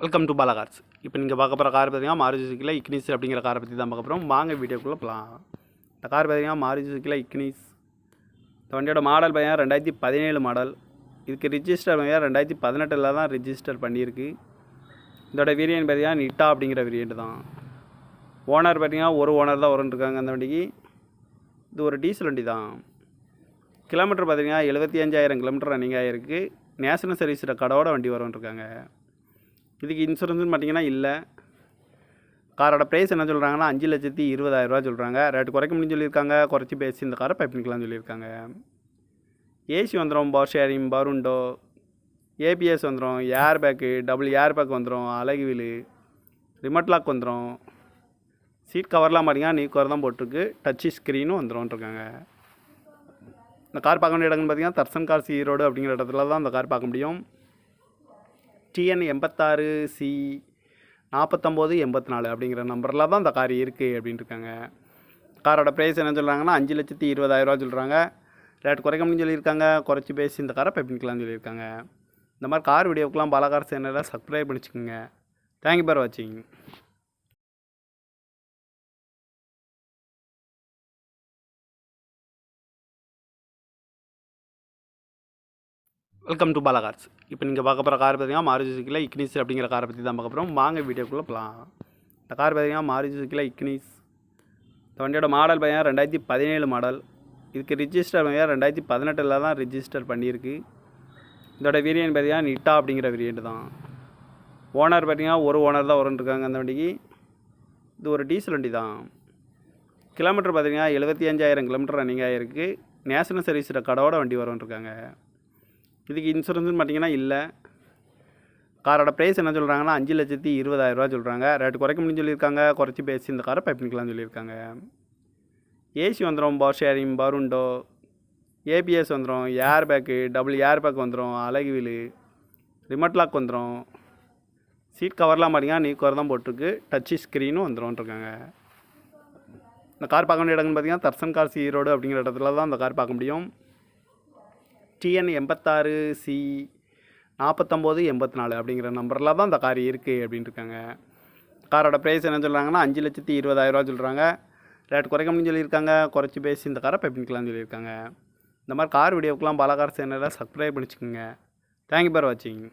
Welcome to Bala cars. இப்போ நீங்கள் பார்க்க போகிற கார் பார்த்தீங்கன்னா மாருதி சுசுக்கியில் இக்னிஸ் அப்படிங்கிற காரை பற்றி தான் பார்க்க போகிறோம். வாங்க வீடியோக்குள்ளே போகலாம். இந்த கார் பார்த்தீங்கன்னா மாருதி சுசுக்கியில் இக்னிஸ். இந்த வண்டியோட மாடல் பார்த்தீங்கன்னா 2017 மாடல். இதுக்கு ரிஜிஸ்டர் பார்த்தீங்கன்னா 2018 தான் ரிஜிஸ்டர் பண்ணியிருக்கு. இதோட வேரியன்ட் பார்த்தீங்கன்னா நிட்டா அப்படிங்கிற வேரியன்ட் தான். ஓனர் பார்த்தீங்கன்னா ஒரு ஓனர் தான் வரும்ன்ருக்காங்க அந்த வண்டிக்கு. இது ஒரு டீசல் வண்டி தான். கிலோமீட்டர் பார்த்தீங்கன்னா 75,000 கிலோமீட்டர் ரன்னிங் ஆகிருக்கு. நேஷனல் சர்வீஸ் ரெக்கார்டோட வண்டி வரும்ன்ருக்காங்க. இதுக்கு இன்சூரன்ஸ்னு பார்த்தீங்கன்னா இல்லை. காரோட ப்ரைஸ் என்ன சொல்கிறாங்கன்னா 5,20,000 சொல்கிறாங்க. ரேட்டு குறைக்க முடியும்னு சொல்லியிருக்காங்க. குறைச்சி பேசி இந்த காரை பைப் பண்ணிக்கலாம்னு சொல்லியிருக்காங்க. ஏசி வந்துடும், power steering, power window, ABS வந்துடும், air bag, double air bag வந்துடும், அழகு வீலு, ரிமோட் லாக் வந்துடும். சீட் கவர்லாம் பார்த்தீங்கன்னா நியூ கவர் தான் போட்டிருக்கு. டச்சு ஸ்க்ரீனும் வந்துடும்ன்ருக்காங்க. இந்த கார் பார்க்க வேண்டிய இடங்கள்னு பார்த்தீங்கன்னா தர்சன் கார்ஸ் ஈரோடு அப்படிங்கிற இடத்துல தான் இந்த கார் பார்க்க முடியும். TN 86C 4984 அப்படிங்கிற நம்பரில் தான் இந்த கார் இருக்குது அப்படின்ட்டு இருக்காங்க. காரோட ப்ரைஸ் என்ன சொல்கிறாங்கன்னா 5,20,000 சொல்கிறாங்க. ரேட் குறைக்க முடியும்னு சொல்லியிருக்காங்க. குறைச்சி பேசி இந்த காரை பைப் பண்ணிக்கலாம்னு சொல்லியிருக்காங்க. இந்த மாதிரி கார் வீடியோக்கெலாம் பாலா கார் சேனலை சப்ஸ்கிரைப் பண்ணிச்சுக்கோங்க. தேங்க்யூ ஃபார் வாட்சிங். Welcome to Bala cars. இப்போ நீங்கள் பார்க்க போகிற கார் பார்த்தீங்கன்னா மாருதி சுசுக்கியில் இக்னிஸ் அப்படிங்கிற காரை பற்றி தான் பார்க்க போகிறோம். வாங்க வீடியோக்குள்ளே போகலாம். இந்த கார் பார்த்தீங்கன்னா மாருதி சுசுக்கியில் இக்னிஸ். இந்த வண்டியோட மாடல் பார்த்தீங்கன்னா 2017 மாடல். இதுக்கு ரிஜிஸ்டர் பார்த்தீங்கன்னா 2018 தான் ரிஜிஸ்டர் பண்ணியிருக்கு. இதோட வேரியன்ட் பார்த்தீங்கன்னா நிட்டா அப்படிங்கிற வேரியன்ட் தான். ஓனர் பார்த்தீங்கன்னா ஒரு ஓனர் தான் வரும்ன்ருக்காங்க அந்த வண்டிக்கு. இது ஒரு டீசல் வண்டி தான். கிலோமீட்டர் பார்த்தீங்கன்னா 75,000 கிலோமீட்டர் ரன்னிங் ஆகிருக்கு. நேஷனல் சர்வீஸ் ரெக்கார்டோட வண்டி வரும்ன்ருக்காங்க. இதுக்கு இன்சூரன்ஸ்னு பார்த்தீங்கன்னா இல்லை. காரோட ப்ரைஸ் என்ன சொல்கிறாங்கன்னா 5,20,000 சொல்கிறாங்க. ரேட்டு குறைக்க முடியும்னு சொல்லியிருக்காங்க. குறைச்சி பேசி இந்த காரை பைப் பண்ணிக்கலாம்னு சொல்லியிருக்காங்க. ஏசி வந்துடும், power steering, power window, ABS வந்துடும், air bag, double air bag வந்துடும், அழகு வீலு, ரிமோட் லாக் வந்துடும். சீட் கவர்லாம் பார்த்தீங்கன்னா நியூ கவர் தான் போட்டிருக்கு. டச்சு ஸ்க்ரீனும் வந்துடும்ன்ருக்காங்க. இந்த கார் பார்க்க வேண்டிய இடங்கள்னு பார்த்தீங்கன்னா தர்சன் கார்ஸ் ஈரோடு அப்படிங்கிற இடத்துல தான் இந்த கார் பார்க்க முடியும். TN 86C 4984 அப்படிங்கிற நம்பரில் தான் இந்த கார் இருக்குது அப்படின்ட்டு இருக்காங்க. காரோட ப்ரைஸ் என்ன சொல்கிறாங்கன்னா 5,20,000 சொல்கிறாங்க. ரேட் குறைக்க முடியும்னு சொல்லியிருக்காங்க. குறைச்சி பேசி இந்த காரை பைப் பண்ணிக்கலாம்னு சொல்லியிருக்காங்க. இந்த மாதிரி கார் வீடியோக்கெலாம் பாலா கார் சேனலை சப்ஸ்கிரைப் பண்ணிச்சுக்கோங்க. தேங்க்யூ ஃபார் வாட்சிங்.